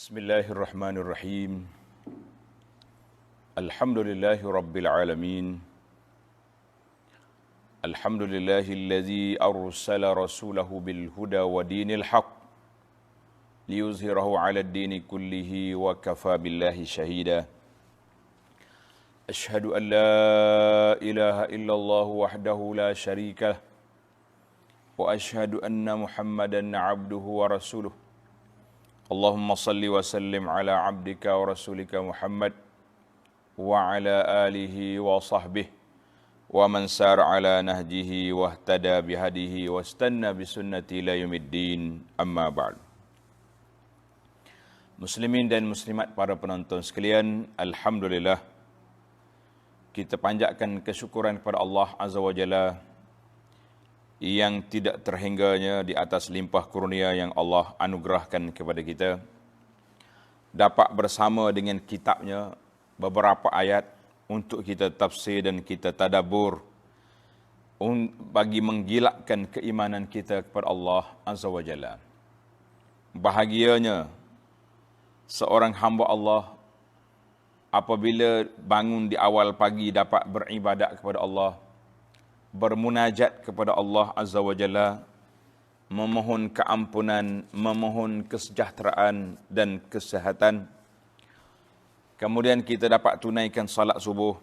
Bismillahirrahmanirrahim. Alhamdulillahi rabbil alamin. Alhamdulillahillazi arsala rasulahu bil huda wa dinil haq liyuzhirahu 'ala ad-dini kullihi wa kafa billahi shahida. Ashhadu an la ilaha illallah wahdahu la syarika lah wa ashhadu anna Muhammadan 'abduhu wa rasuluh. Allahumma salli wa sallim ala abdika wa rasulika Muhammad wa ala alihi wa sahbihi wa man sara ala nahjihi wa ihtada bihadihi wa istanna bisunnati ila yaumiddin, amma ba'd. Muslimin dan muslimat, para penonton sekalian, alhamdulillah kita panjatkan kesyukuran kepada Allah Azza wa Jalla yang tidak terhingganya di atas limpah kurnia yang Allah anugerahkan kepada kita, dapat bersama dengan kitabnya beberapa ayat untuk kita tafsir dan kita tadabbur bagi menggilakkan keimanan kita kepada Allah Azza wa Jalla. Bahagianya seorang hamba Allah apabila bangun di awal pagi dapat beribadat kepada Allah, bermunajat kepada Allah Azza wa Jalla, memohon keampunan, memohon kesejahteraan dan kesihatan. Kemudian kita dapat tunaikan salat subuh,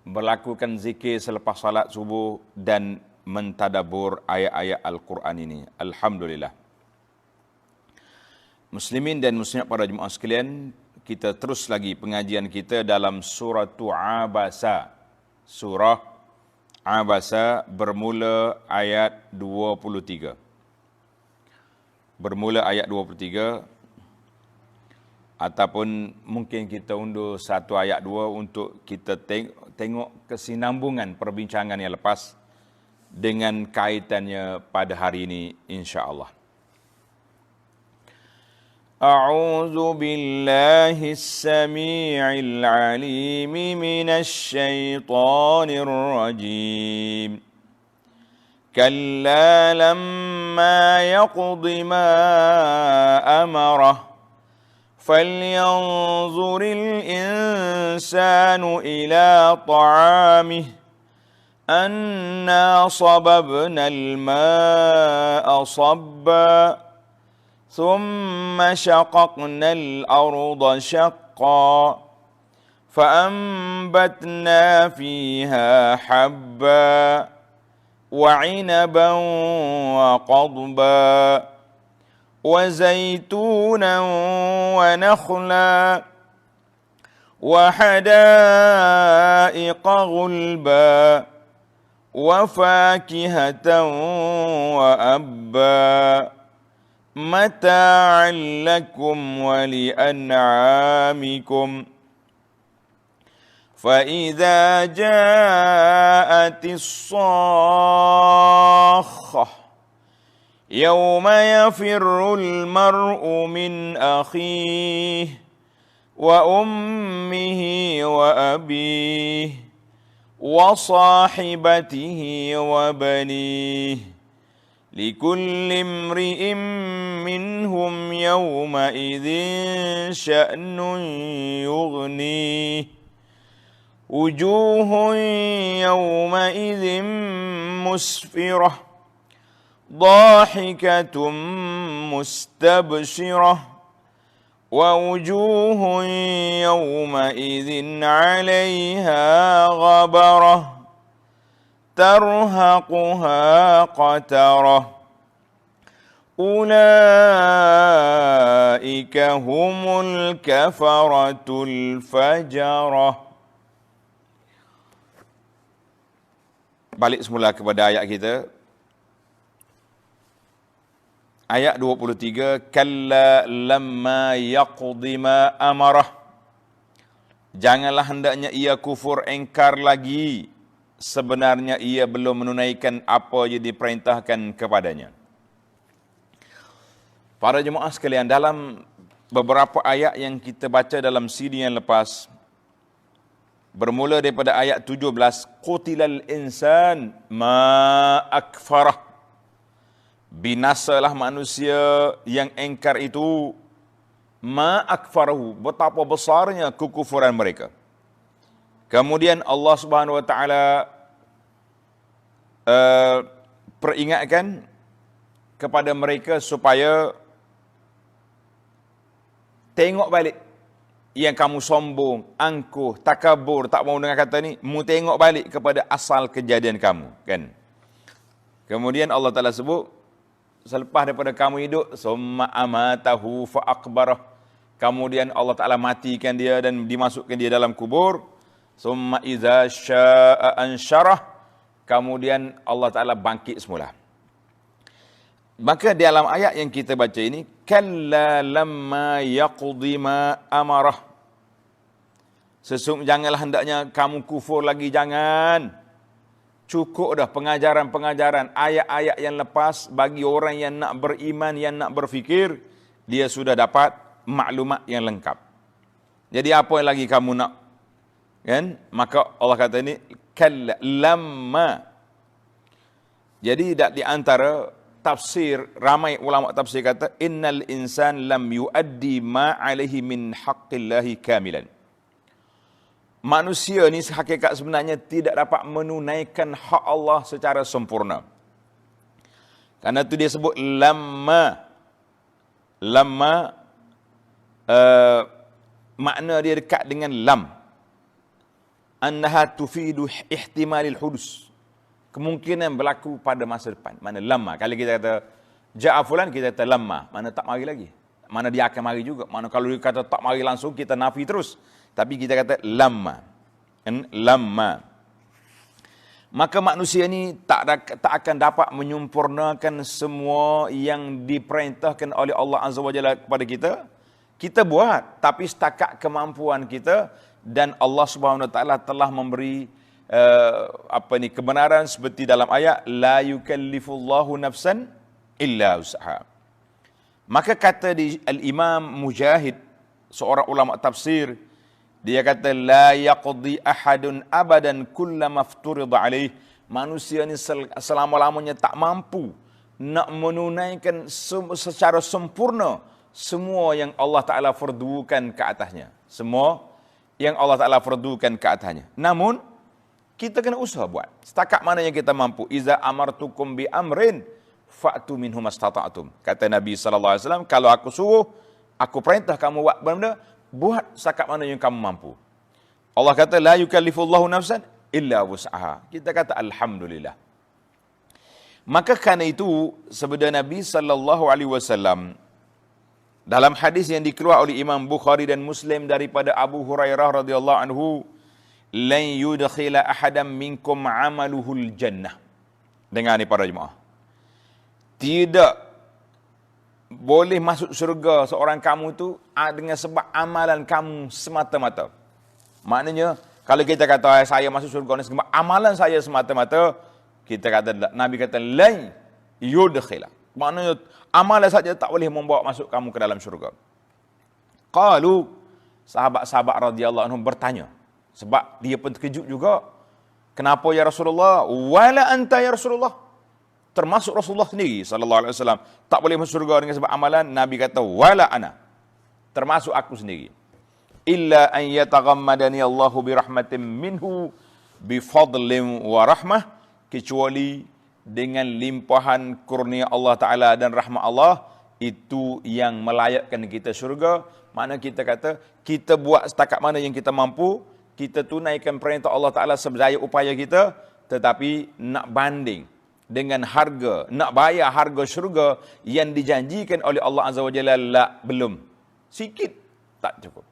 melakukan zikir selepas salat subuh dan mentadabbur ayat-ayat Al-Quran ini. Alhamdulillah. Muslimin dan muslimat, para jemaah sekalian, kita terus lagi pengajian kita dalam surah Abasa. Surah Abasa bermula ayat 23. Bermula ayat 23, ataupun mungkin kita undur satu ayat dua untuk kita tengok kesinambungan perbincangan yang lepas dengan kaitannya pada hari ini, insya-Allah. A'udzu billahi as-sami'il 'alim minasy syaithanir rajim. Kalla lamma yaqdi ma amarah falyanzuril insanu ila ta'amih anna sababna al-ma'a sabba ثم شققنا الأرض شقا فأنبتنا فيها حبا وعنبا وقضبا وزيتونا ونخلا وحدائق غلبا وفاكهة وأبا متاعا لكم ولأنعامكم فإذا جاءت الصاخة يوم يفر المرء من أخيه وأمه وأبيه وصاحبته وبنيه لكل امرئ منهم يومئذ شأن يغنيه وجوه يومئذ مسفرة ضاحكة مستبشرة ووجوه يومئذ عليها غبرة ترهقها قترة أولئك هم الكفرة الفجرة. Balik semula kepada ayat kita. Ayat 23, kalla lamma yaqdi ma amarah. Janganlah hendaknya ia kufur engkar lagi, sebenarnya ia belum menunaikan apa yang diperintahkan kepadanya. Para jemaah sekalian, dalam beberapa ayat yang kita baca dalam CD yang lepas, bermula daripada ayat 17, qutilal insan ma akfarah. Binasalah manusia yang engkar itu. ma akfarahu, betapa besarnya kekufuran mereka. Kemudian Allah Subhanahu wa taala peringatkan kepada mereka supaya tengok balik yang kamu sombong, angkuh, takabur, tak mau dengar kata ni, mu tengok balik kepada asal kejadian kamu, kan? Kemudian Allah Taala sebut, selepas daripada kamu hidup, summa amatahu fa aqbarah. Kemudian Allah Taala matikan dia dan dimasukkan dia dalam kubur. Summa idza syaa'a ansyarah. Kemudian Allah Taala bangkit semula. Maka dalam ayat yang kita baca ini, kalla lamma yaqdi ma amarah. Janganlah hendaknya kamu kufur lagi, jangan. Cukup dah pengajaran-pengajaran, ayat-ayat yang lepas bagi orang yang nak beriman, yang nak berfikir, dia sudah dapat maklumat yang lengkap. Jadi apa yang lagi kamu nak? Kan? Maka Allah kata ini, kalla lamma. Jadi di antara tafsir, ramai ulama tafsir kata, innal insan lam yuaddi ma alaihi min haqqillahi kamilan. Manusia ni hakikat sebenarnya tidak dapat menunaikan hak Allah secara sempurna. Karena itu dia sebut lamma. Lamma makna dia dekat dengan lam. Annaha tufidu ihtimalil hudus. Kemungkinan berlaku pada masa depan. Mana lamma. Kalau kita kata ja'a fulan, kita kata lamma. Mana tak mari lagi. Mana dia akan mari juga. Mana kalau dia kata tak mari langsung, kita nafi terus. Tapi kita kata lamma. Lamma. Maka manusia ni tak akan dapat menyempurnakan semua yang diperintahkan oleh Allah Azza wa Jalla kepada kita. Kita buat, tapi setakat kemampuan kita, dan Allah Subhanahu wa taala telah memberi kebenaran seperti dalam ayat la yukallifullahu nafsan illa wus'aha. Maka kata di Al-Imam Mujahid, seorang ulama tafsir, dia kata la yaqdi ahadun abadan kullama ifturida alaih. Manusia ni selama-lamanya tak mampu nak menunaikan secara sempurna semua yang Allah Taala fardukan ke atasnya. Semua yang Allah Taala fardukan ke atasnya. Namun kita kena usaha buat. Setakat mana yang kita mampu. Iza amartukum bi amrin fa'tu minhu mastata'tum. Kata Nabi sallallahu alaihi wasallam, kalau aku suruh, aku perintah kamu buat benda, buat setakat mana yang kamu mampu. Allah kata la yukallifullahu nafsan illa wus'aha. Kita kata alhamdulillah. Maka kerana itu sabda Nabi sallallahu alaihi wasallam dalam hadis yang dikeluarkan oleh Imam Bukhari dan Muslim daripada Abu Hurairah radhiyallahu anhu, lan yudkhila ahadan minkum amaluhul jannah. Dengar ni para jemaah. Tidak boleh masuk syurga seorang kamu tu dengan sebab amalan kamu semata-mata. Maknanya, kalau kita kata saya masuk syurga ni sebab amalan saya semata-mata, kita kata, Nabi kata, lan yudkhila. Maknanya, amalan saja tak boleh membawa masuk kamu ke dalam syurga. Qalu, sahabat-sahabat radhiyallahu anhum bertanya, sebab dia pun terkejut juga. Kenapa ya Rasulullah? Wala anta ya Rasulullah. Termasuk Rasulullah sendiri sallallahu alaihi wasallam tak boleh masuk syurga dengan sebab amalan. Nabi kata wala ana, termasuk aku sendiri. Illa an yataghammadani Allahu bi rahmatin minhu bi fadlin wa rahmah, kecuali dengan limpahan kurnia Allah Taala dan rahmat Allah, itu yang melayakkan kita syurga. Makna kita kata kita buat setakat mana yang kita mampu, kita tunaikan perintah Allah Taala sedaya upaya kita, tetapi nak banding dengan harga, nak bayar harga syurga yang dijanjikan oleh Allah Azza wa Jalla, belum. Sikit tak cukup.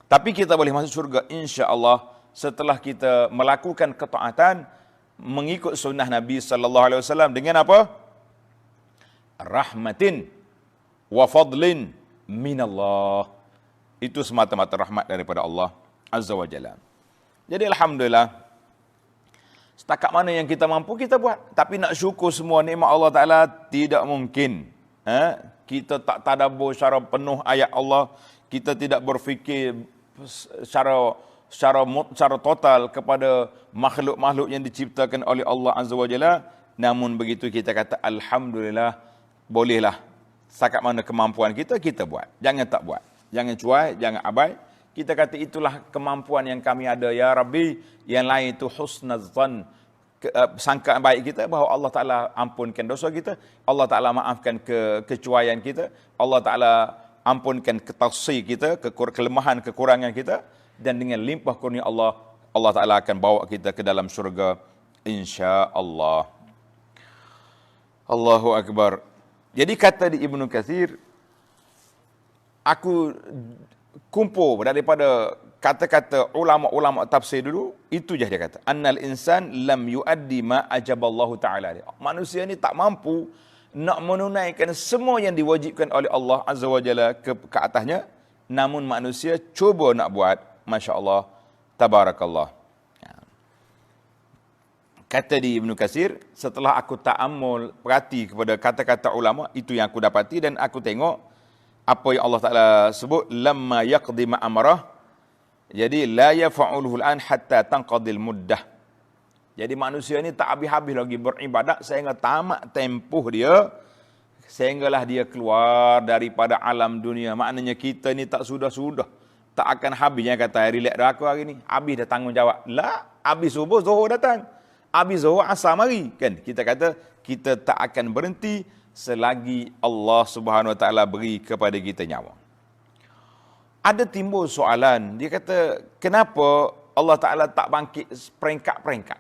Tapi kita boleh masuk syurga insya-Allah setelah kita melakukan ketaatan mengikut sunnah Nabi sallallahu alaihi wasallam dengan apa? Rahmatin wa fadlin minallah. Itu semata-mata rahmat daripada Allah Azza wa Jalla. Jadi alhamdulillah, setakat mana yang kita mampu, kita buat. Tapi nak syukur semua nikmat Allah Ta'ala, tidak mungkin. Kita tak tadabbur secara penuh ayat Allah. Kita tidak berfikir secara total kepada makhluk-makhluk yang diciptakan oleh Allah Azza wa Jalla. Namun begitu kita kata, alhamdulillah, bolehlah. Setakat mana kemampuan kita, kita buat. Jangan tak buat. Jangan cuai, jangan abai. Kita kata itulah kemampuan yang kami ada, ya Rabbi. Yang lain itu husnuzan, sangkaan baik kita bahawa Allah Ta'ala ampunkan dosa kita, Allah Ta'ala maafkan kecuaian kita, Allah Ta'ala ampunkan ketaqsir kita, kelemahan, kekurangan kita, dan dengan limpah kurnia Allah, Allah Ta'ala akan bawa kita ke dalam syurga, insya-Allah. Allahu Akbar. Jadi kata di Ibnu Katsir, aku kumpul daripada kata-kata ulama-ulama tafsir dulu, itu je dia kata. Annal insan lam yuaddi ma ajaballahu ta'ala. Manusia ni tak mampu nak menunaikan semua yang diwajibkan oleh Allah Azza wa Jalla ke atasnya, namun manusia cuba nak buat, masya-Allah, tabarakallah. Kata di Ibnu Katsir, setelah aku ta'ammul, perhati kepada kata-kata ulama, itu yang aku dapati, dan aku tengok apa yang Allah Ta'ala sebut, lamma yaqdi ma amarah. Jadi la yafa'uluhu al-an hatta tanqadil muddah. Jadi manusia ni tak habis-habis lagi beribadat sehingga tamat tempoh dia, sehinggalah dia keluar daripada alam dunia. Maknanya kita ni tak sudah-sudah, tak akan habis. Yang kata relax dah aku hari ni, habis dah tanggungjawab. La, habis subuh Zuhur datang, habis Zuhur asar mari, kan? Kita kata kita tak akan berhenti selagi Allah Subhanahu Wa Taala beri kepada kita nyawa. Ada timbul soalan, dia kata, kenapa Allah Ta'ala tak bangkit peringkat-peringkat?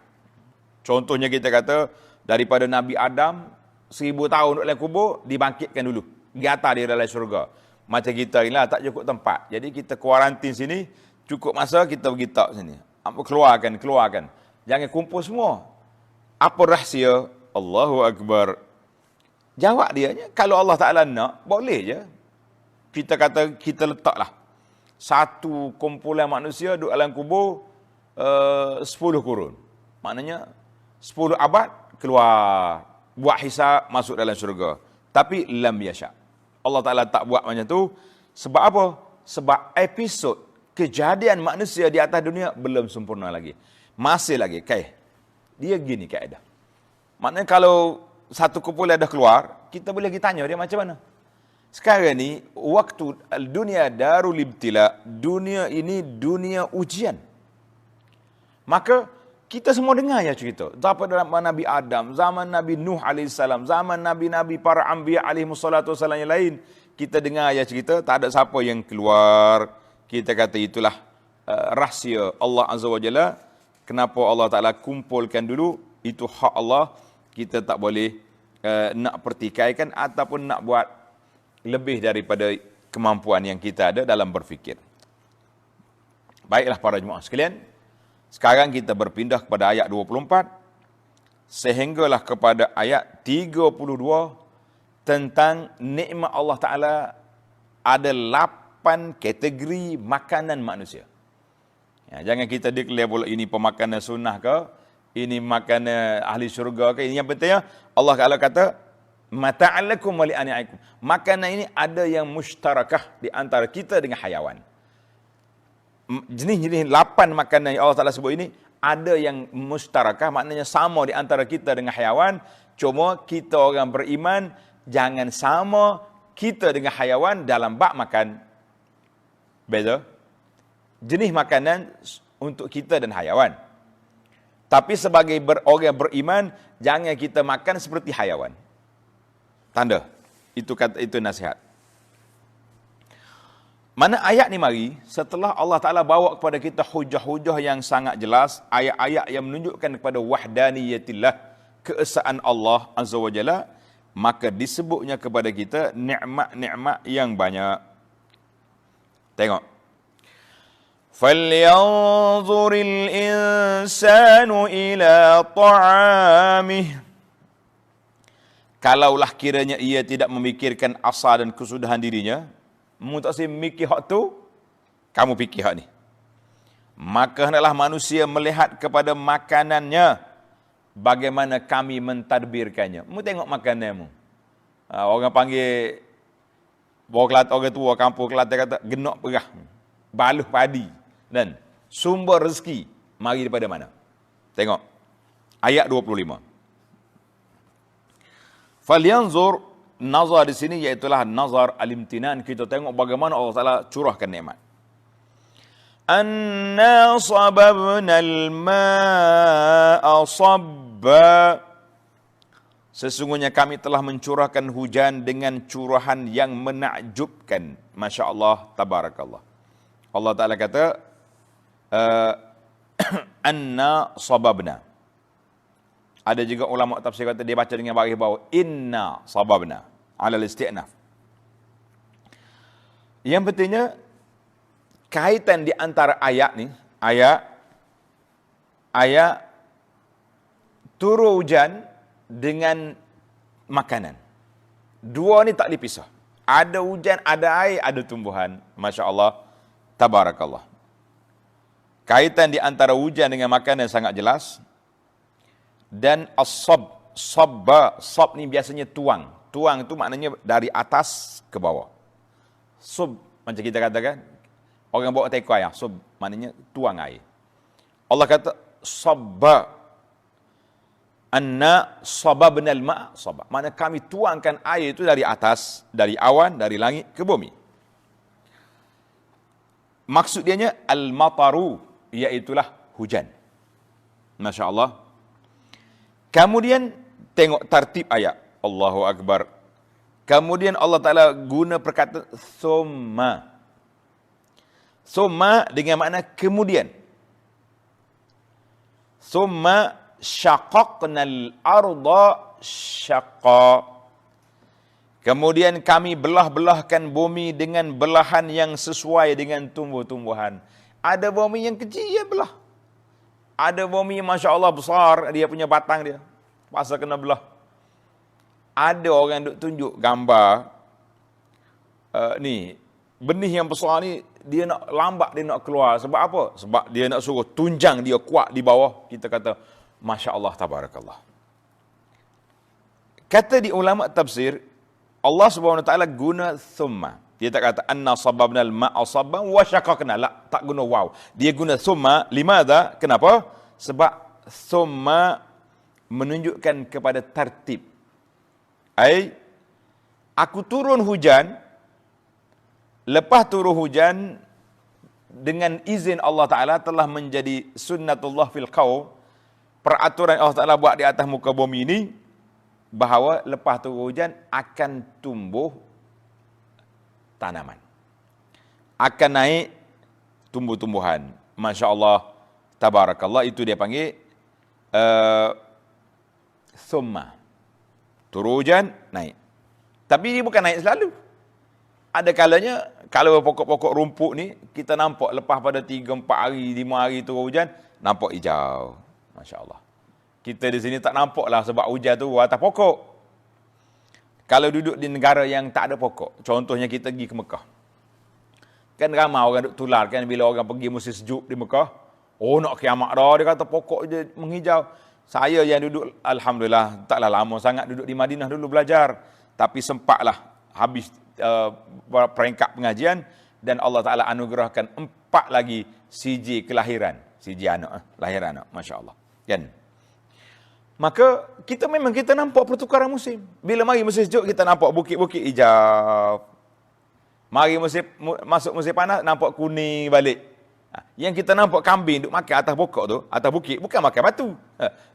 Contohnya kita kata, daripada Nabi Adam, 1000 tahun dalam kubur, dibangkitkan dulu. Di atas dia dalam syurga. Macam kita ni lah, tak cukup tempat. Jadi kita kuarantin sini, cukup masa kita pergi tak sini. Keluarkan. Jangan kumpul semua. Apa rahsia? Allahu Akbar. Jawab dia, kalau Allah Ta'ala nak, boleh je. Kita kata, kita letaklah satu kumpulan manusia duduk dalam kubur 10 kurun. Maknanya 10 abad keluar, buat hisab, masuk dalam syurga. Tapi lam yasha. Allah Ta'ala tak buat macam tu. Sebab apa? Sebab episod kejadian manusia di atas dunia belum sempurna lagi. Masih lagi. Dia gini kaedah. Maknanya kalau satu kumpulan dah keluar, kita boleh pergi tanya dia macam mana. Sekarang ni, waktu dunia darul ibtila, dunia ini dunia ujian. Maka, kita semua dengar ya cerita. Zaman Nabi Adam, zaman Nabi Nuh AS, zaman Nabi-Nabi para Anbiya AS yang lain. Kita dengar ya cerita, tak ada siapa yang keluar. Kita kata itulah rahsia Allah Azza wa Jalla. Kenapa Allah Ta'ala kumpulkan dulu, itu hak Allah. Kita tak boleh nak pertikaikan ataupun nak buat lebih daripada kemampuan yang kita ada dalam berfikir. Baiklah para jemaah sekalian, sekarang kita berpindah kepada ayat 24, sehinggalah kepada ayat 32, tentang nikmat Allah Ta'ala ada 8 kategori makanan manusia. Ya, jangan kita declare pula ini pemakanan sunnah ke, ini makanan ahli syurga ke. Ini yang pentingnya, Allah Ta'ala kata, mata'alakum wa li'ani'ikum. Makanan ini ada yang mushtarakah di antara kita dengan hayawan. Jenis-jenis 8 makanan yang Allah Ta'ala sebut ini, ada yang mushtarakah, maknanya sama di antara kita dengan hayawan. Cuma kita orang beriman, jangan sama kita dengan hayawan dalam bab makan. Beza. Jenis makanan untuk kita dan hayawan. Tapi sebagai orang beriman, jangan kita makan seperti hayawan. Tanda. Itu nasihat. Mana ayat ni mari, setelah Allah Ta'ala bawa kepada kita hujah-hujah yang sangat jelas, ayat-ayat yang menunjukkan kepada wahdaniyatillah, keesaan Allah Azza wa Jalla, maka disebutnya kepada kita nikmat-nikmat yang banyak. Tengok. فَلْيَنْظُرِ الْإِنسَانُ إِلَى طَعَامِهِ. Kalaulah kiranya ia tidak memikirkan asal dan kesudahan dirinya, mu tak mikir hak tu, kamu fikir hak ni. Maka hendaklah manusia melihat kepada makanannya, bagaimana kami mentadbirkannya. Mu tengok makananmu. Orang panggil, orang tua kampung Kelantan kata, genok perah, baluh padi, dan sumber rezeki mari daripada mana? Tengok ayat 25. Falyanzur, nazar di sini iaitulah nazar al-imtinan. Kita tengok bagaimana Allah Taala curahkan nikmat. Anna sababna al-ma'a sabba. Sesungguhnya kami telah mencurahkan hujan dengan curahan yang menakjubkan. Masya Allah, tabarakallah. Allah Ta'ala kata, anna sababna. Ada juga ulama tafsir kata dia baca dengan baris bawah, inna sababna, alal isti'naf. Yang pentingnya, kaitan di antara ayat ni, ayat turun hujan dengan makanan. Dua ni tak dipisah. Ada hujan, ada air, ada tumbuhan. Masya Allah, tabarakallah. Kaitan di antara hujan dengan makanan sangat jelas. Dan as-sab, sab ni biasanya tuang. Tuang itu maknanya dari atas ke bawah. Sub, macam kita katakan, orang bawa teko air, sub, maknanya tuang air. Allah kata, sabba. Anna sababna al-ma' sabab. Maksudnya kami tuangkan air itu dari atas, dari awan, dari langit ke bumi. Maksud dianya al-mataru, iaitulah hujan. Masya Allah. Kemudian tengok tartib ayat. Allahu Akbar. Kemudian Allah Ta'ala guna perkataan summa. Summa dengan makna kemudian. Summa syaqaqnal arda syaqqa. Kemudian kami belah-belahkan bumi dengan belahan yang sesuai dengan tumbuh-tumbuhan. Ada bumi yang kecil ya belah. Ada bumi yang Masya Allah besar, dia punya batang dia. Pasal kena belah. Ada orang duk tunjuk gambar, ni, benih yang besar ni, dia nak lambat dia nak keluar. Sebab apa? Sebab dia nak suruh tunjang dia kuat di bawah. Kita kata, Masya Allah, tabarakallah. Kata di ulama tafsir, Allah Subhanahu Wa Taala guna thumma. Dia tak kata anna sababna al-ma'a sabban wa syaqaqna. La, tak guna waw. Dia guna thumma. Limadha? Kenapa? Sebab thumma menunjukkan kepada tartib. Aku turun hujan, lepas turun hujan dengan izin Allah Taala telah menjadi sunnatullah fil qaum. Peraturan Allah Ta'ala buat di atas muka bumi ini, bahawa lepas turun hujan akan tumbuh tanaman. Akan naik tumbuh-tumbuhan. Masya Allah, tabarakallah, itu dia panggil thumma. Turun hujan, naik. Tapi dia bukan naik selalu. Ada kalanya, kalau pokok-pokok rumput ni, kita nampak lepas pada 3, 4 hari, 5 hari turun hujan, nampak hijau. Masya Allah. Kita di sini tak nampak lah sebab hujan tu atas pokok. Kalau duduk di negara yang tak ada pokok, contohnya kita pergi ke Mekah. Kan ramai orang duduk tular kan bila orang pergi musim sejuk di Mekah. Oh nak kiamat dah, dia kata pokok je menghijau. Saya yang duduk, Alhamdulillah, taklah lama sangat duduk di Madinah dulu belajar. Tapi sempatlah habis peringkat pengajian dan Allah Ta'ala anugerahkan 4 lagi CJ kelahiran. CJ anak, lahir anak, Masya Allah. Kan? Maka kita memang kita nampak pertukaran musim. Bila mari musim sejuk kita nampak bukit-bukit hijau. Mari masuk musim panas nampak kuning balik. Yang kita nampak kambing duk makan atas pokok tu, atas bukit, bukan makan batu.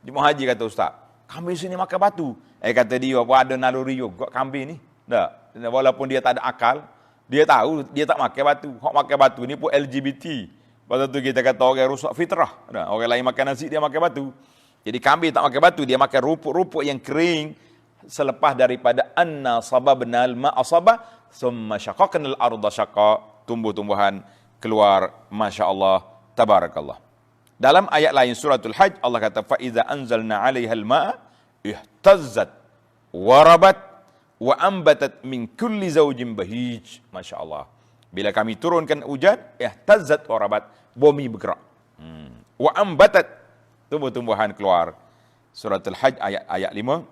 Jemaah haji kata ustaz, kambing sini makan batu. Kata dia apa ada naluri juga kambing ni. Tak. Walaupun dia tak ada akal, dia tahu dia tak makan batu. Hak makan batu ni pun LGBT. Pasal tu kita kata orang rusak fitrah. Orang lain makan nasi, dia makan batu. Jadi kambing tak makan batu, dia makan rumput-rumput yang kering. Selepas daripada anna sababna al-ma'a sabba, thumma syaqaqna al-arda syaqqa, tumbuh-tumbuhan keluar, Masya Allah, tabarakallah. Dalam ayat lain suratul Hajj, Allah kata, فَإِذَا أَنزَلْنَا عَلَيْهَا الْمَاءَ اهْتَزَّتْ وَرَبَتْ وَأَنْبَتَتْ مِنْ كُلِّ زَوْجٍ بَهِيجٍ. Masya Allah. Bila kami turunkan hujan, ihtazzat wa rabat, bumi bergerak. Wa ambatat, tumbuh-tumbuhan keluar. Suratul Hajj ayat 5.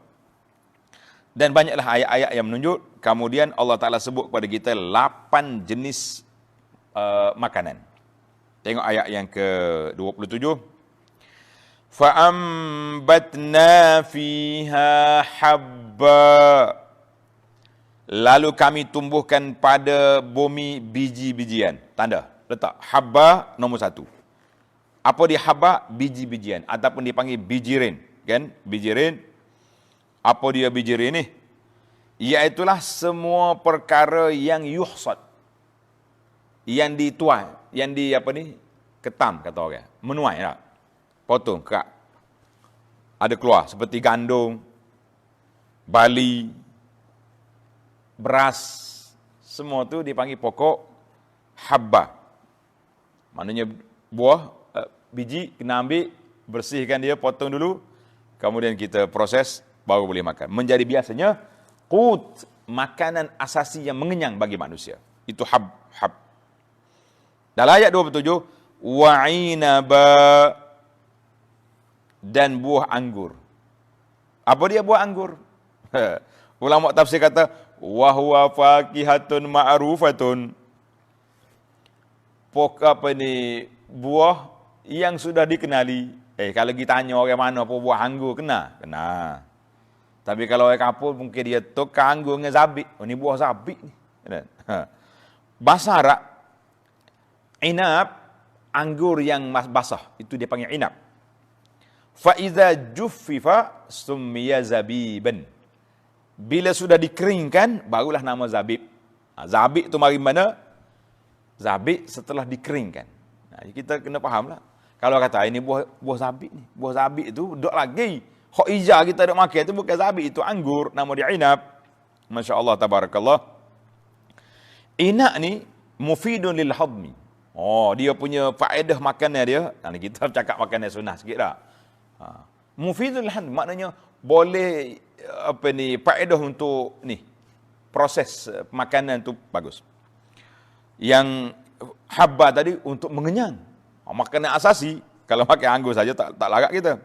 Dan banyaklah ayat-ayat yang menunjuk. Kemudian Allah Ta'ala sebut kepada kita 8 jenis makanan. Tengok ayat yang ke-27. فَأَنْبَتْنَا فِيهَا حَبًّا. Lalu kami tumbuhkan pada bumi biji-bijian. Tanda, letak. Habba nombor 1. Apa dia habba? Biji-bijian. Ataupun dipanggil bijirin. Kan? Bijirin. Apa dia bijirin ni? Iaitulah semua perkara yang yuhsad. Yang dituai. Yang ketam, kata orang. Menuai tak? Potong, kerak. Ada keluar. Seperti gandum, bali, beras, semua tu dipanggil pokok habba. Maknanya buah, biji, kena ambil, bersihkan dia, potong dulu, kemudian kita proses, baru boleh makan. Menjadi biasanya, qut, makanan asasi yang mengenyang bagi manusia. Itu hab. Dalam ayat 27, wa'inaba, dan buah anggur. Apa dia buah anggur? Ulama tafsir kata, wahwa fakihatun ma'rufatun. Buah yang sudah dikenali. Kalau kita tanya orang mana apa buah anggur, kena. Tapi kalau orang kapur, mungkin dia tukar anggur dengan zabit. Oh, ni buah zabit ni. Bahasa Arab, inab, anggur yang basah, itu dia panggil inab. Fa'iza juffifa summiya zabiban. Bila sudah dikeringkan, barulah nama zabib. Zabib tu mari mana? Zabib setelah dikeringkan. Kita kena fahamlah. Kalau kata ini buah zabib ni, buah zabib tu duk lagi. Hok hijau kita duk makan tu bukan zabib, itu anggur, nama dia inab. Masya-Allah tabarakallah. Inab ni mufidun lil hadmi. Oh, dia punya faedah makanan dia. Nanti kita cakap makanan sunnah sikit dah. Mufidul hadmi maknanya boleh faedah untuk proses makanan tu bagus. Yang habba tadi untuk mengenyang. Makanan asasi, kalau makan anggur saja tak larat kita.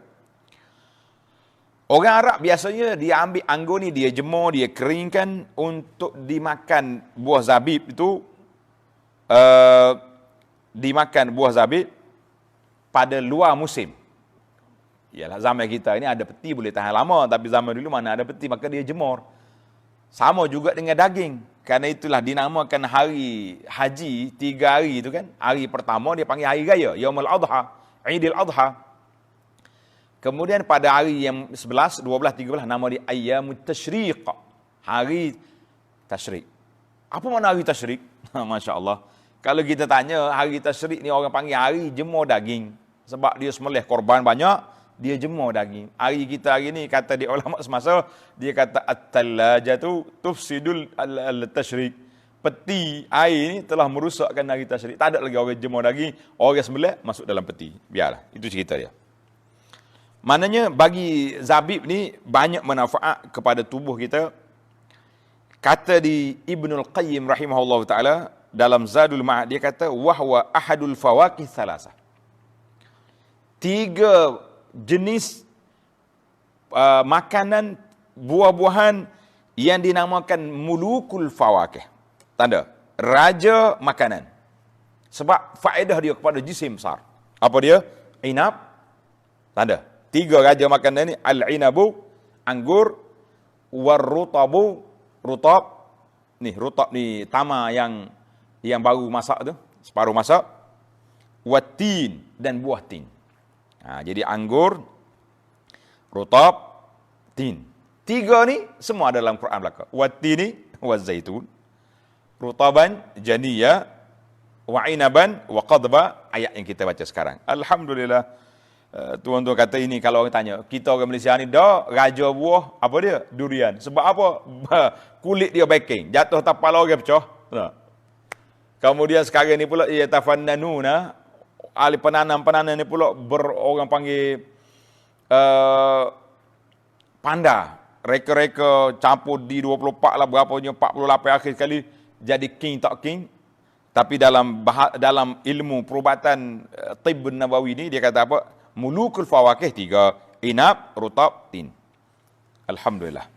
Orang Arab biasanya dia ambil anggur ni, dia jemur, dia keringkan untuk dimakan. Buah zabib itu dimakan buah zabib pada luar musim. Yalah, zaman kita ini ada peti boleh tahan lama, tapi zaman dulu mana ada peti, maka dia jemur. Sama juga dengan daging. Karena itulah dinamakan hari haji 3 hari itu kan. Hari pertama dia panggil hari raya, Yaumul Adha, Idul Adha. Kemudian pada hari yang 11, 12, 13 nama dia Ayyamut Tashriq. Hari Tashriq. Apa makna hari Tashriq? Masya-Allah. Kalau kita tanya hari Tashriq ni orang panggil hari jemur daging. Sebab dia sembelih korban banyak, dia jemur daging. Hari kita hari ni, kata di ulama semasa, dia kata at-tallajatu tufsidul al-tashrik. Peti air ni telah merusakkan hari tashrik. Tak ada lagi orang jemur daging, orang sembelih masuk dalam peti. Biarlah, itu cerita dia. Maknanya bagi zabib ni banyak manfaat kepada tubuh kita. Kata di Ibnul Qayyim rahimahullah taala dalam Zadul Ma'ad, dia kata wahwa ahadul fawakih salasah. 3 jenis makanan buah-buahan yang dinamakan mulukul fawakih. Tanda, raja makanan. Sebab faedah dia kepada jisim besar. Apa dia? Inab. Tanda, 3 raja makanan ni, al-inabu, anggur, warrutabu, rutab. Rutab ni tama yang baru masak tu, separuh masak. Watin, dan buah tin. Jadi anggur, rutab, tin. 3 ni semua dalam Quran belaka. Wattini wazaitun, rutaban, janiyah, wa inaban, wa qadba, ayat yang kita baca sekarang. Alhamdulillah. Tuan-tuan kata ini, kalau orang tanya, kita orang Malaysia ni dah raja buah, apa dia? Durian. Sebab apa? Kulit dia baking, jatuh tapal orang pecah. Kemudian sekarang ni pula yatafannanuna, ahli penanam ni pula orang panggil panda. Reka-reka campur di 24 lah, berapanya 48 akhir sekali jadi king tak king. Tapi dalam ilmu perubatan Tibb Nabawi ni dia kata apa? Mulukul fawakih 3, inab, rutab, tin. Alhamdulillah.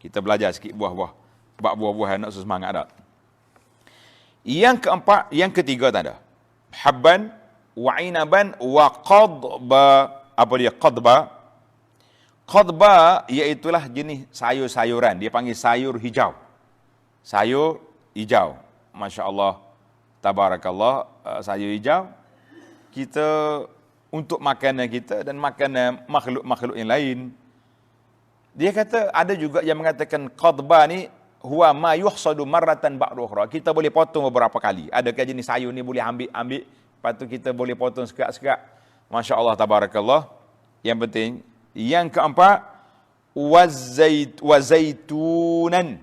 Kita belajar sikit buah-buah. Sebab buah-buahan nak semangat dah. Yang keempat, yang ketiga tanda. Habban wa inaban wa qadba. Apa dia qadba? Qadba iaitulah jenis sayur-sayuran. Dia panggil sayur hijau. sayur hijau. Masya Allah, tabarakallah, sayur hijau. Kita untuk makanan kita dan makanan makhluk-makhluk yang lain. Dia kata ada juga yang mengatakan qadba ni huwa ma yuhsadu marratan ba'da ukhra. Kita boleh potong beberapa kali. Adakah jenis sayur ni boleh ambil, lepas tu kita boleh potong sekak-sekak. Masya Allah, tabarakallah. Yang penting, yang keempat, wazaitunan.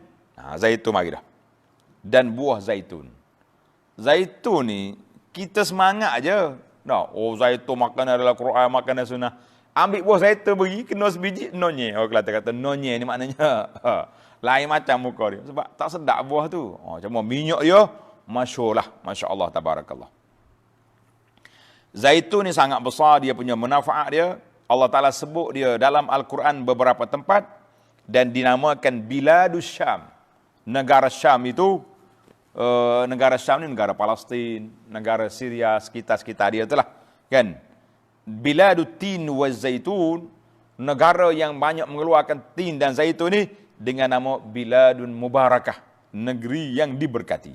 Zaitun mari dah. Dan buah zaitun. Zaitun ni kita semangat aja. Nah, zaitun makanan adalah Quran, makanan sunnah. Ambil buah zaitun bagi, kena sebiji, nonye. Orang Kelantan kata nonye ni maknanya lain macam muka dia. Sebab tak sedap buah tu. Cuma minyak dia, masyhur lah. Masya Allah, tabarakallah. Zaitun ni sangat besar, dia punya manfaat dia. Allah Ta'ala sebut dia dalam Al-Quran beberapa tempat. Dan dinamakan Biladus Syam. Negara Syam itu, negara Syam ni negara Palestin, negara Syria, sekitar-sekitar dia itulah. Kan? Biladut tin wa zaitun, negara yang banyak mengeluarkan tin dan zaitun ni dengan nama Biladun Mubarakah, negeri yang diberkati.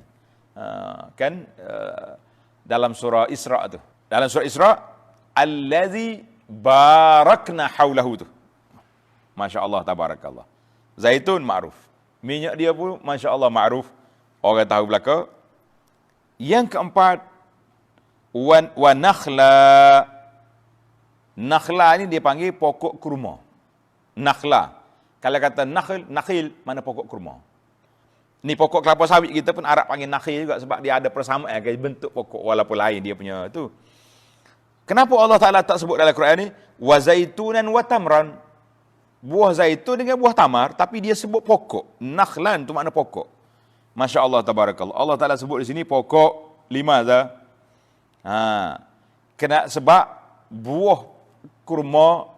Dalam surah Isra tu. Dalam surah Isra, allazi barakna haulahu tu. Masya Allah, tabarakallah. Zaitun ma'ruf. Minyak dia pun Masya Allah ma'ruf. Orang tahu belaka. Yang keempat, wa nakhla. Nakhla ni dia panggil pokok kurma. Nakhla. Kalau kata nakhil, mana pokok kurma. Ni pokok kelapa sawit kita pun Arab panggil nakhil juga sebab dia ada persamaan bentuk pokok walaupun lain dia punya tu. Kenapa Allah Ta'ala tak sebut dalam Quran ni? Wa zaitunan wa tamran. Buah zaitun dengan buah tamar, tapi dia sebut pokok. Nakhlan tu makna pokok. Masya Allah, tabarakallah. Allah Ta'ala sebut di sini pokok 5 dah. Kena sebab buah kurma,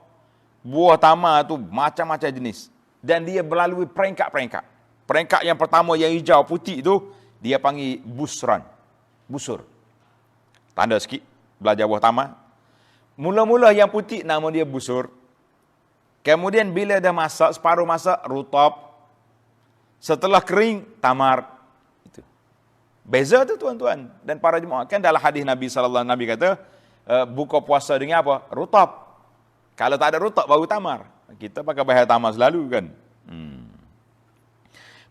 buah tamar tu macam-macam jenis. Dan dia melalui peringkat-peringkat. Peringkat yang pertama yang hijau putih tu, dia panggil busran. Busur. Tanda sikit, belajar buah tamar. Mula-mula yang putih nama dia busur. Kemudian bila dah masak, separuh masak, rutab. Setelah kering, tamar. Itu. Beza tu tuan-tuan. Dan para jemaah, kan dalam hadis Nabi SAW, Nabi kata, buka puasa dengan apa? Rutab. Kalau tak ada rutab, baru tamar. Kita pakai bahasa tamar selalu kan.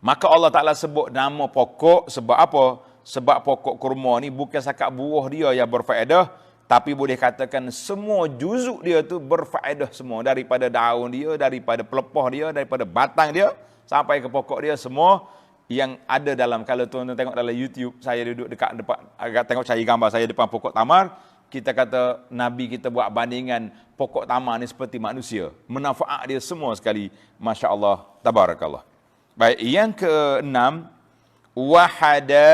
Maka Allah Ta'ala sebut nama pokok, sebab apa? Sebab pokok kurma ni bukan sakat buah dia yang berfaedah, tapi boleh katakan semua juzuk dia tu berfaedah semua. Daripada daun dia, daripada pelepah dia, daripada batang dia, sampai ke pokok dia, semua yang ada dalam. Kalau tuan-tuan tengok dalam YouTube, saya duduk dekat depan, agak tengok cari gambar saya depan pokok tamar, kita kata Nabi kita buat bandingan pokok tamar ni seperti manusia. Manfaat dia semua sekali. Masya Allah, tabarakallah. Baik, yang keenam, wahadaiqa.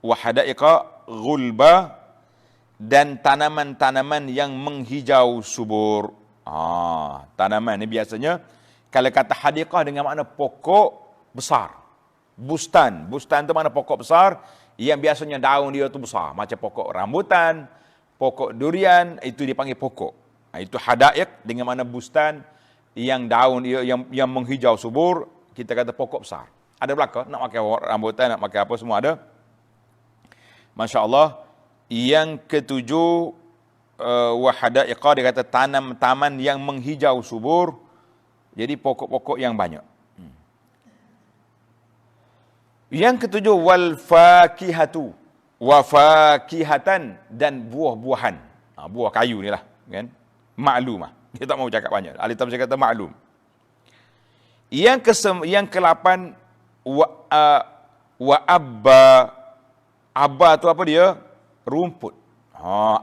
Wahadaiqa ghulba, dan tanaman-tanaman yang menghijau subur. Tanaman ni biasanya kalau kata hadiqah dengan makna pokok besar. Bustan tu makna pokok besar yang biasanya daun dia tu besar, macam pokok rambutan, pokok durian, itu dipanggil pokok. Itu hadaiq dengan makna bustan yang daun dia yang menghijau subur, kita kata pokok besar. Ada belaka nak pakai rambutan, nak pakai apa semua ada. Masya Allah. Yang ketujuh, wahadaiqa, dia kata tanam-taman yang menghijau subur. Jadi pokok-pokok yang banyak. Yang ketujuh, wal fakihatu, wa fakihatan, dan buah-buahan. Buah kayu ni lah, kan? Maklumah. Dia tak mau cakap banyak. Ahli tafsir kata maklum. Yang ke-8, wa abba. Abba tu apa dia? Rumput.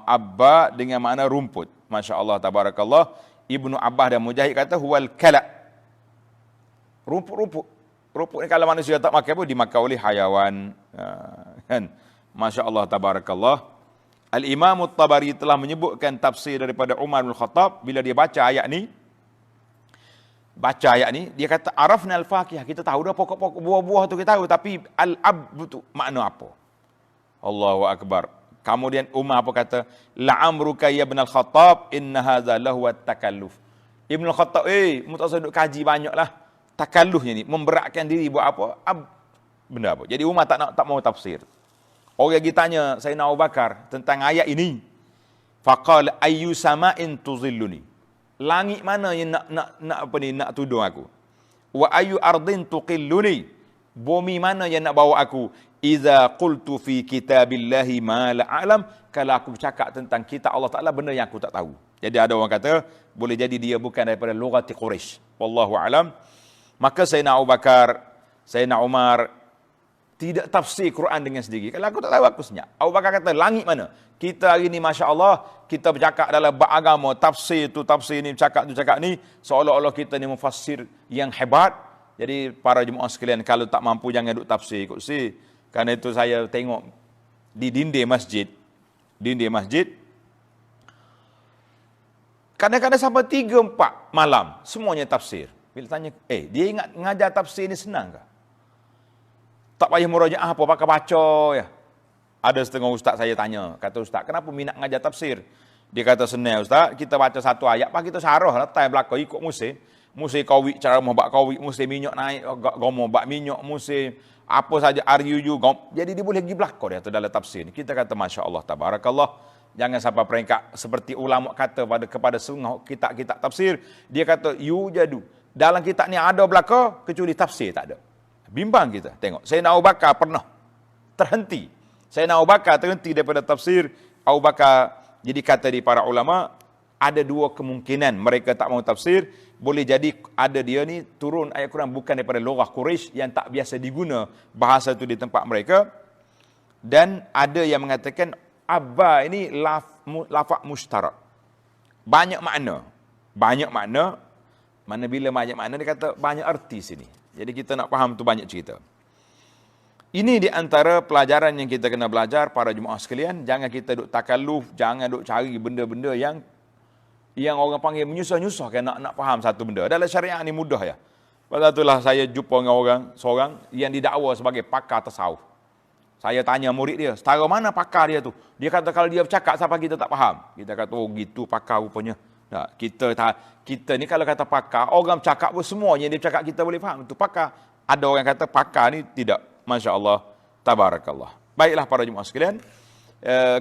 Abba dengan makna rumput. Masya Allah, tabarakallah. Ibnu Abbas dan Mujahid kata huwal kala. Rumput-rumput. Rumput ni kalau manusia tak makan pun dimakan oleh hayawan. Kan? Masya Allah, tabarakallah. Al-Imam At-Tabari telah menyebutkan tafsir daripada Umar bin Khattab bila dia baca ayat ni. Dia kata arafna al-fakihah, kita tahu dah pokok-pokok buah-buah tu kita tahu, tapi al-ab tu makna apa? Allahu akbar. Kemudian Umar apa kata? La'amruka ya ibn al-Khattab inna hadza lahu at-takalluf. Ibn Khattab, mu tak usah duk kaji banyaklah. Takalluhnya ni, memberatkan diri buat apa? Benda apa? Jadi Umar tak mau tafsir. Orang lagi tanya Sayyidina Abu Bakar tentang ayat ini. Faqala ayyu sama'in tuzilluni. Langit mana yang nak tudung aku? Wa ayyu ardin tuqilluni. Bumi mana yang nak bawa aku? Iza qultu fi kitabillahi ma la a'lam. Kalau aku bercakap tentang kitab Allah Ta'ala, benda yang aku tak tahu. Jadi ada orang kata, boleh jadi dia bukan daripada lughat Quraisy. Wallahu a'lam. Maka Sayyidina Abu Bakar, Sayyidina Umar tidak tafsir Quran dengan sendiri. Kalau aku tak tahu, aku senyap. Abu Bakar kata, langit mana? Kita hari ni, Masya Allah, kita bercakap dalam beragama, tafsir tu, tafsir ni, cakap tu, cakap ni, seolah-olah kita ni mufassir yang hebat. Jadi, para jemaah sekalian, kalau tak mampu, jangan duk tafsir kursi. Karena itu saya tengok di dinding masjid, kadang-kadang sampai 3-4 malam, semuanya tafsir. Bila tanya, dia ingat ngajar tafsir ni senang ke? Tak payah murajaah apa, pakai baca ya. Ada setengah ustaz saya tanya, kata ustaz, kenapa minat ngajar tafsir? Dia kata, senang ustaz, kita baca satu ayat, pak kita sarah, letak belakang ikut musim. Musim kawik, cara bak kawik, musim minyak naik, gomo bak minyak, musim apa saja RUU, jadi dia boleh pergi belakang dia dalam tafsir. Kita kata, Masya Allah, tabarakallah. Jangan sampai peringkat seperti ulama kata kepada setengah kitab-kitab tafsir. Dia kata, yujadu. Dalam kitab ni ada belakang, kecuali tafsir tak ada. Bimbang kita. Tengok, Sayyidina Abu Bakar pernah terhenti. Sayyidina Abu Bakar terhenti daripada tafsir. Abu Bakar, jadi kata di para ulama, ada dua kemungkinan mereka tak mau tafsir. Boleh jadi ada dia ni turun ayat Quran bukan daripada lughah Quraisy yang tak biasa diguna bahasa tu di tempat mereka. Dan ada yang mengatakan abba ini lafaz mustarak. Banyak makna. Mana bila banyak makna dia kata banyak arti sini. Jadi kita nak faham tu banyak cerita. Ini di antara pelajaran yang kita kena belajar para jemaah sekalian. Jangan kita duk takalluf, jangan duk cari benda-benda yang orang panggil menyusah-nyusah kan nak faham satu benda. Dalam syariat ni mudah ya. Pada itulah saya jumpa dengan seorang yang didakwa sebagai pakar tasawuf. Saya tanya murid dia, setara mana pakar dia tu? Dia kata kalau dia bercakap sampai kita tak faham. Kita kata, oh gitu pakar rupanya. Nah, kita ni kalau kata pakar, orang bercakap pun semuanya dia bercakap kita boleh faham. Itu pakar. Ada orang kata pakar ni tidak. Masya Allah, tabarakallah. Baiklah para jemaah sekalian.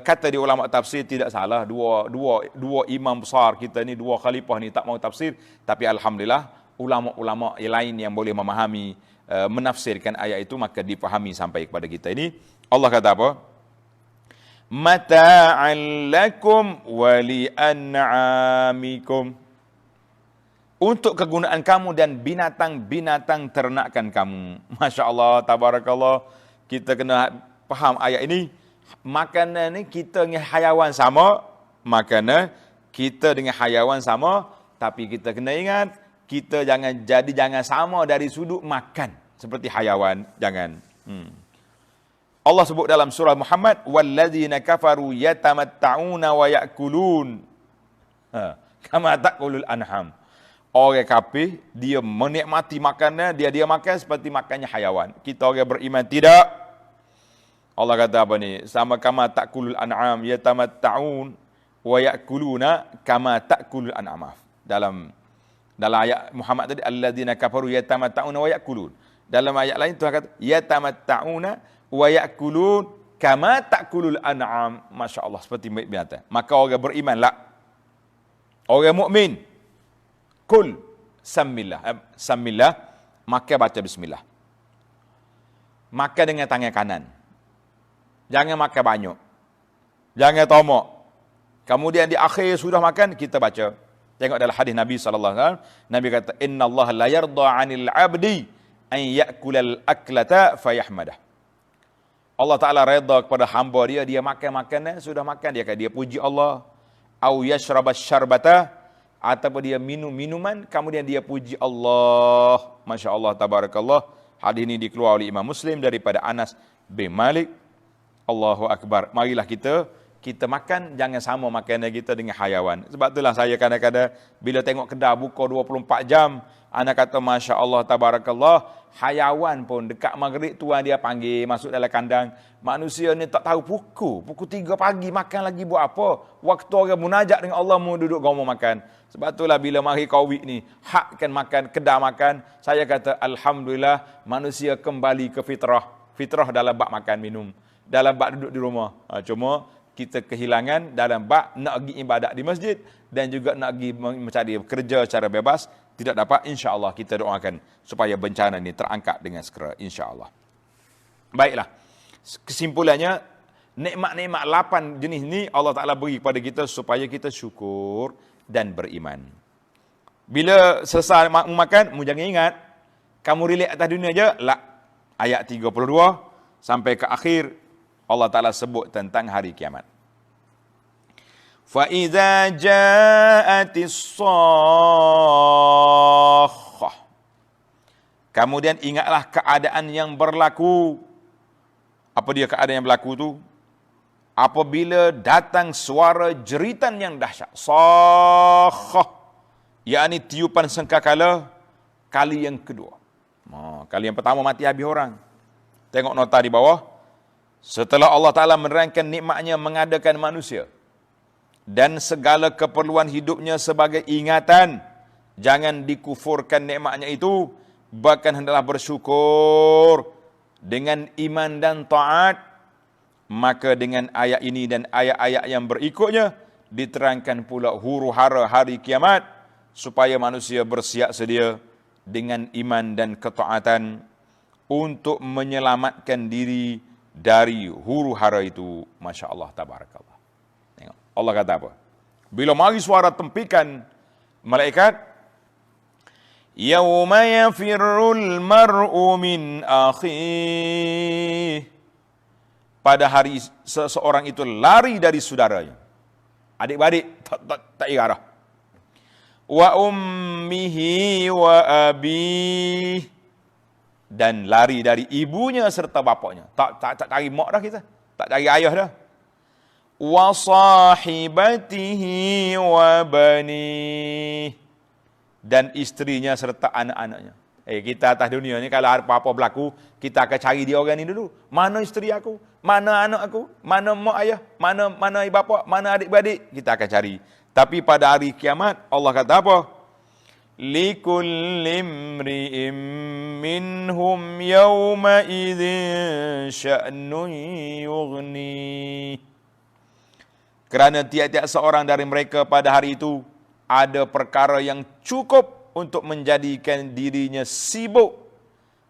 Kata di ulama tafsir tidak salah. Dua imam besar kita ni, dua khalifah ni tak mau tafsir. Tapi alhamdulillah, ulama-ulama yang lain yang boleh memahami, menafsirkan ayat itu, maka dipahami sampai kepada kita ini. Allah kata apa? Mata'an lakum wa li'an'amikum. Untuk kegunaan kamu dan binatang-binatang ternakan kamu. Masya Allah, tabarakallah. Kita kena faham ayat ini. Makanan ni kita dengan hayawan sama. Makanan kita dengan hayawan sama. Tapi kita kena ingat, kita jangan sama dari sudut makan. Seperti hayawan, jangan. Allah sebut dalam surah Muhammad, walladzina kafaru yatamatta'una wa ya'kulun. Kama ta'kulul anham. Orang kafir, dia menikmati makannya, dia makan seperti makannya hayawan. Kita orang beriman tidak. Allah kata apa ni? Sama kama ta'kulul an'am yatamatta'un wa ya'kuluna kama ta'kulul an'am. Dalam ayat Muhammad tadi, alladzina kafaru yatamatta'una wa ya'kulun. Dalam ayat lain Tuhan kata yatamatta'una wa ya'kulun kama ta'kulul an'am. Masya Allah, seperti binatang. Maka orang berimanlah, orang mukmin, kul samillah, maka baca bismillah. Makan dengan tangan kanan. Jangan makan banyak. Jangan tomok. Kemudian di akhir sudah makan, kita baca. Tengok dalam hadis Nabi SAW. Nabi kata, Inna Allah la yarda 'anil 'abdi an ya'kulal aklata fayahmadah. Allah Ta'ala redha kepada hamba dia makan makanan, sudah makan, dia puji Allah. Au yashrabas syarbata, ataupun dia minum minuman, kemudian dia puji Allah. Masya Allah, tabarakallah. Hadis ini dikeluarkan oleh Imam Muslim daripada Anas bin Malik. Allahu Akbar. Marilah kita kita makan, jangan sama makanan kita dengan hayawan. Sebab itulah saya kadang-kadang bila tengok kedai buka 24 jam, anak kata Masya Allah, Tabarakallah, hayawan pun dekat maghrib tuan dia panggil masuk dalam kandang. Manusia ni tak tahu pukul 3 pagi makan lagi buat apa? Waktu orang munajat dengan Allah mu duduk ngomong makan. Sebab itulah bila mari Covid ni, hakkan makan, kedai makan, saya kata Alhamdulillah manusia kembali ke fitrah. Fitrah dalam bab makan minum, dalam bab duduk di rumah. Cuma kita kehilangan dalam bab nak pergi ibadat di masjid dan juga nak pergi mencari kerja secara bebas, tidak dapat. InsyaAllah kita doakan supaya bencana ini terangkat dengan segera, insyaAllah. Baiklah, kesimpulannya, nikmat-nikmat 8 jenis ni Allah Ta'ala beri kepada kita supaya kita syukur dan beriman. Bila selesai makan, mu jangan ingat kamu relax atas dunia je. La. Ayat 32 sampai ke akhir Allah Ta'ala sebut tentang hari kiamat. فَإِذَا جَاءَتِ الصَّاخَّةُ. Kemudian ingatlah keadaan yang berlaku. Apa dia keadaan yang berlaku tu? Apabila datang suara jeritan yang dahsyat. Sakhah. Yakni tiupan sangkakala kali yang kedua. Kali yang pertama mati habis orang. Tengok nota di bawah. Setelah Allah Ta'ala menerangkan nikmatnya mengadakan manusia dan segala keperluan hidupnya sebagai ingatan, jangan dikufurkan nikmatnya itu, bahkan hendaklah bersyukur dengan iman dan taat. Maka dengan ayat ini dan ayat-ayat yang berikutnya diterangkan pula huru-hara hari kiamat supaya manusia bersiap sedia dengan iman dan ketaatan untuk menyelamatkan diri dari huru-hara itu. Masya Allah, Tabarakallah. Tengok, Allah kata apa? Bila mari suara tempikan malaikat, Yawma yafirrul mar'u min akhih. Pada hari seseorang itu lari dari saudaranya. Adik-beradik tak irah. Wa ummihi wa abih. Dan lari dari ibunya serta bapaknya. Tak cari mak dah kita. Tak cari ayah dah. Wa sahibatihi wa bani. Dan isterinya serta anak-anaknya. Kita atas dunia ni kalau apa-apa berlaku, kita akan cari dia orang ni dulu. Mana isteri aku? Mana anak aku? Mana mak ayah? Mana bapa? Mana adik-beradik? Kita akan cari. Tapi pada hari kiamat, Allah kata apa? Likulli imri'in minhum yawma idzin sya'nun yughni. Kerana tiap-tiap seorang dari mereka pada hari itu ada perkara yang cukup untuk menjadikan dirinya sibuk.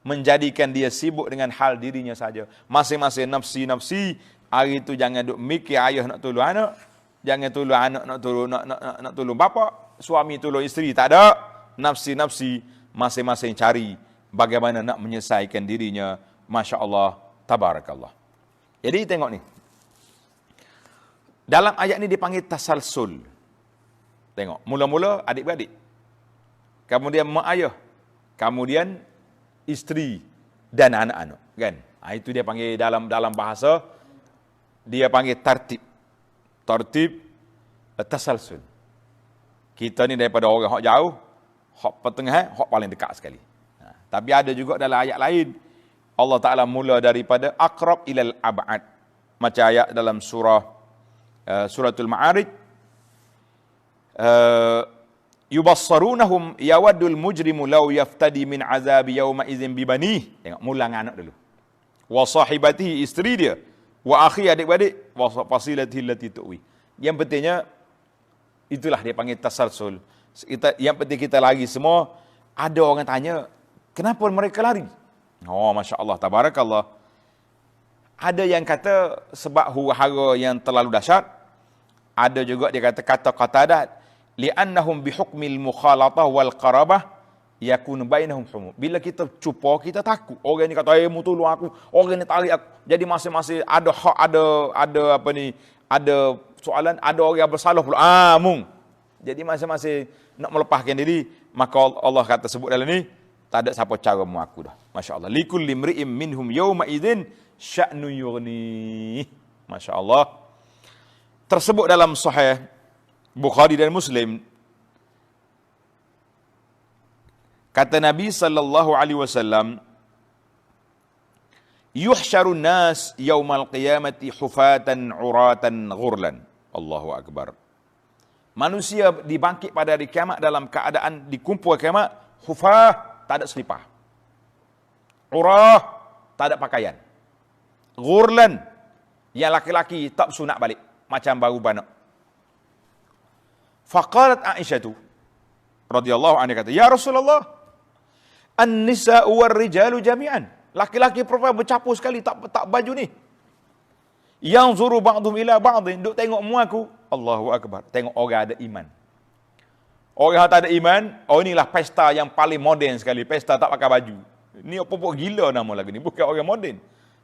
Menjadikan dia sibuk dengan hal dirinya saja. Masing-masing nafsi-nafsi. Hari itu jangan duk mikir ayah nak tolong anak. Jangan tolong anak nak tolong bapa. Suami tolong isteri. Tak ada. Nafsi-nafsi masing-masing cari bagaimana nak menyelesaikan dirinya. Masya Allah, Tabarakallah. Jadi tengok ni. Dalam ayat ni dipanggil tasalsul. Tengok, mula-mula adik-beradik. Kemudian mak ayah. Kemudian isteri dan anak-anak. Kan? Itu dia panggil dalam bahasa, dia panggil tartib. Tartib tasalsul. Kita ni daripada orang hak jauh, hak pertengahan, hak paling dekat sekali. Tapi ada juga dalam ayat lain, Allah Ta'ala mula daripada aqrab ilal ab'ad. Macam ayat dalam suratul Ma'arij. Yubassarunahum yawaddul mujrimu law yaftadi min azabi yawma idzin bibanih. Tengok, mulang anak dulu. Wa sahibatihi, isteri dia. Wa akhi, adik-beradik. Wa fasilatihi allati tuwi. Yang pentingnya itulah dia panggil tasalsul. Yang penting kita lari semua. Ada orang tanya, kenapa mereka lari? Oh, Masya Allah, Tabarakallah. Ada yang kata sebab huru-hara yang terlalu dahsyat. Ada juga dia kata Qatadah, li'annahum bihukmil mukhalatah wal qarabah yakun bainahum humum. Bila kita cuba, kita takut. Orang ni kata, mu tolong aku. Orang ni tarik aku. Jadi masing-masing ada hak, ada soalan, ada orang yang bersalah pula. Mung. Jadi masing-masing nak melepaskan diri, maka Allah kata sebut dalam ni, tak ada siapa cara mu aku dah. Masya Allah. Likulli imri'in minhum yawma idzin sya'nu yughni. Masya Allah. tersebut dalam Sahih Bukhari dan Muslim, kata Nabi sallallahu alaihi wasallam, yuhsyarun nas yaumal qiyamati hufatan uratan ghurlan. Allahu akbar. Manusia dibangkit pada hari kiamat dalam keadaan dikumpul kiamat, hufah, tak ada selipar. Urah, tak ada pakaian. Ghurlan, yang laki-laki tak sunat balik, macam baru bana. Faqalat Aisyah tu radhiyallahu anha kata, ya Rasulullah, an-nisa'u war-rijalu jami'an. Laki-laki perempuan bercampur sekali, tak baju ni. Yang zuru ba'dhum ila ba'dhin, duk tengok mu aku. Allahu akbar. Tengok orang ada iman. Orang yang tak ada iman, oh inilah pesta yang paling moden sekali. Pesta tak pakai baju. Ni apa-apa gila nama lagu ni, bukan orang moden.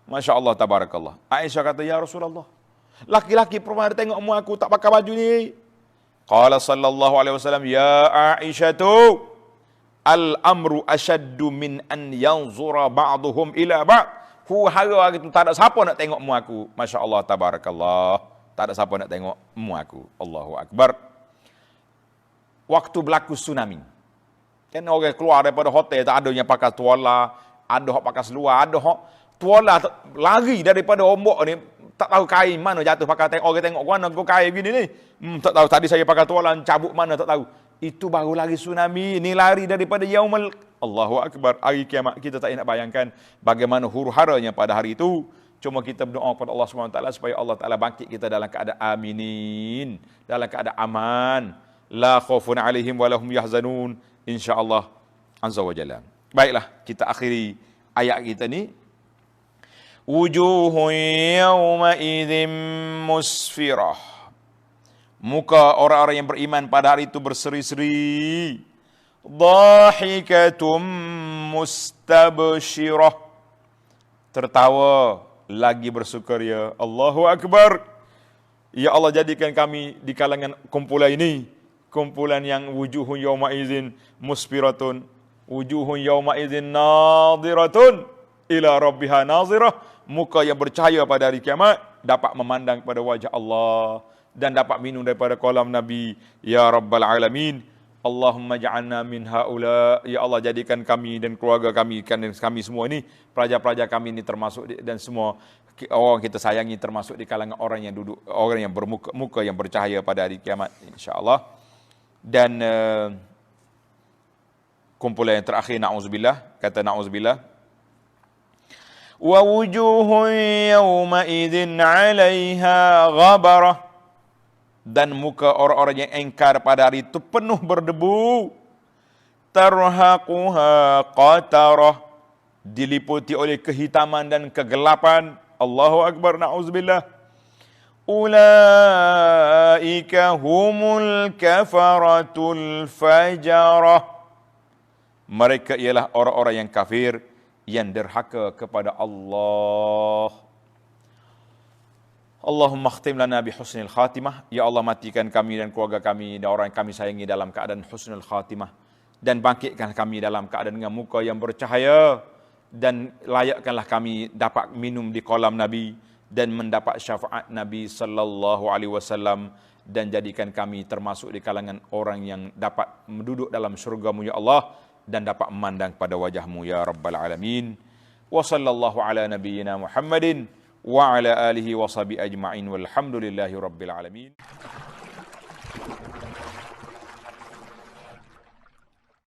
Masya-Allah tabarakallah. Aisyah kata, ya Rasulullah, laki-laki perempuan ada tengok mu aku tak pakai baju ni. Qala sallallahu alaihi wasallam, ya Aisyatu, al-amru asyaddu min an yanzura ba'duhum ila ba'd. Hara itu tak ada siapa nak tengok mu aku. Masya-Allah tabarakallah. Tak ada siapa nak tengok mu aku. Allahu akbar. Waktu berlaku tsunami, kan orang keluar daripada hotel, tak ada yang pakai tuala, ada hok pakai seluar, ada hok tuala lari daripada ombak ni, tak tahu kain mana jatuh, pakai orang tengok mana kau kain gini ni. Tak tahu, tadi saya pakai tuala cabut mana tak tahu. Itu baru lari tsunami, ni lari daripada yaumul, Allahu akbar, hari kiamat. Kita tak nak bayangkan bagaimana huru-haranya pada hari itu. Cuma kita berdoa kepada Allah SWT supaya Allah Ta'ala bangkit kita dalam keadaan aminin, dalam keadaan aman, la khaufun alaihim wa lahum yahzanun, insya-Allah azza wa jalla. Baiklah, kita akhiri ayat kita ni. Wujuhun yawma idzin musfirah. Muka orang-orang yang beriman pada hari itu berseri-seri. Dhahikatum mustabshirah. Tertawa lagi bersukaria. Allahu akbar. Ya Allah, jadikan kami di kalangan kumpulan ini, kumpulan yang wujuhun yawma idzin musfiratun, wujuhun yawma idzin nadhiratun ila rabbiha nazirah. Muka yang bercahaya pada hari kiamat dapat memandang kepada wajah Allah dan dapat minum daripada kolam Nabi. Ya Rabbal Alamin, Allahumma ja'alna min haula. Ya Allah, jadikan kami dan keluarga kami, kami semua ini, pelajar-pelajar kami ini termasuk dan semua orang kita sayangi termasuk di kalangan orang yang duduk, orang yang bermuka yang bercahaya pada hari kiamat, insya-Allah. Dan kumpulan yang terakhir, na'udzubillah, kata na'udzubillah, wa wujuhun yawma idzin 'alaiha ghabarah. Dan muka orang-orang yang engkar pada hari itu penuh berdebu. Tarhaquha qatarah, diliputi oleh kehitaman dan kegelapan. Allahu akbar, na'udzubillah. Ulaika humul kafaratul fajarah. Mereka ialah orang-orang yang kafir, yang derhaka kepada Allah. Allahumma khtim lana bi husnil khatimah. Ya Allah, matikan kami dan keluarga kami dan orang yang kami sayangi dalam keadaan husnul khatimah, dan bangkitkan kami dalam keadaan dengan muka yang bercahaya, dan layakkanlah kami dapat minum di kolam Nabi dan mendapat syafaat Nabi sallallahu alaihi wasallam, dan jadikan kami termasuk di kalangan orang yang dapat duduk dalam syurga-Mu ya Allah, dan dapat memandang pada wajah-Mu ya Rabbal Alamin. Wa sallallahu ala nabiyyina Muhammadin wa ala alihi wa sahbihi ajma'in walhamdulillahi rabbil alamin.